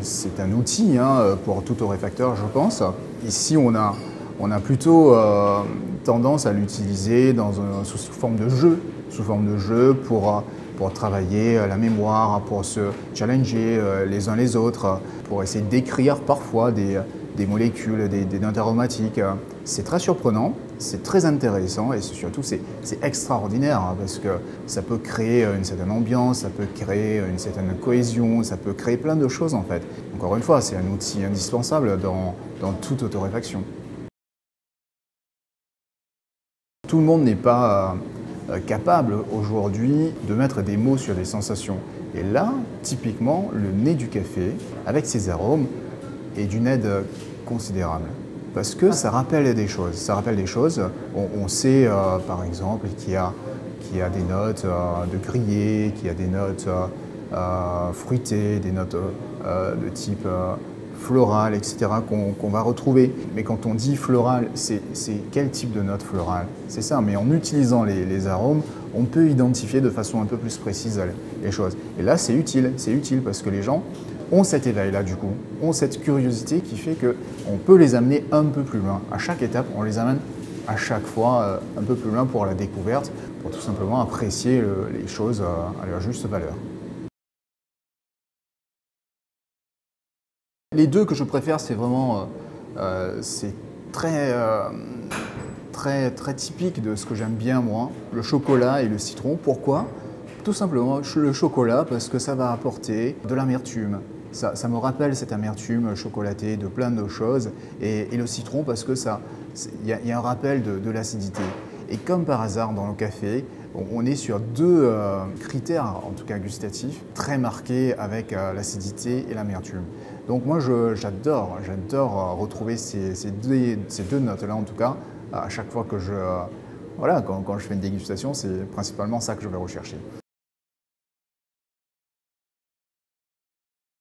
c'est un outil pour tout torréfacteur, je pense. Ici, on a plutôt tendance à l'utiliser sous forme de jeu, pour travailler la mémoire, pour se challenger les uns les autres, pour essayer d'écrire parfois des molécules, des notes aromatiques. C'est très surprenant, c'est très intéressant et surtout c'est extraordinaire parce que ça peut créer une certaine ambiance, ça peut créer une certaine cohésion, ça peut créer plein de choses en fait. Encore une fois, c'est un outil indispensable dans toute torréfaction. Tout le monde n'est pas capable aujourd'hui de mettre des mots sur des sensations. Et là, typiquement, le nez du café, avec ses arômes, est d'une aide considérable. Parce que ça rappelle des choses. Ça rappelle des choses. On sait, par exemple, qu'il y a des notes de grillé, qu'il y a des notes fruitées, des notes de type floral, etc., qu'on va retrouver. Mais quand on dit floral, c'est quel type de note florale? C'est ça, mais en utilisant les arômes, on peut identifier de façon un peu plus précise les choses. Et là, c'est utile parce que les gens ont cet éveil-là du coup, ont cette curiosité qui fait qu'on peut les amener un peu plus loin. À chaque étape, on les amène à chaque fois un peu plus loin pour la découverte, pour tout simplement apprécier les choses à leur juste valeur. Les deux que je préfère, c'est vraiment c'est très typique de ce que j'aime bien moi, le chocolat et le citron. Pourquoi? Tout simplement le chocolat parce que ça va apporter de l'amertume. Ça me rappelle cette amertume chocolatée de plein de choses et le citron parce que y a un rappel de l'acidité. Et comme par hasard dans le café, on est sur deux critères, en tout cas gustatifs, très marqués avec l'acidité et l'amertume. Donc moi j'adore retrouver ces deux notes-là en tout cas, à chaque fois que quand je fais une dégustation, c'est principalement ça que je vais rechercher.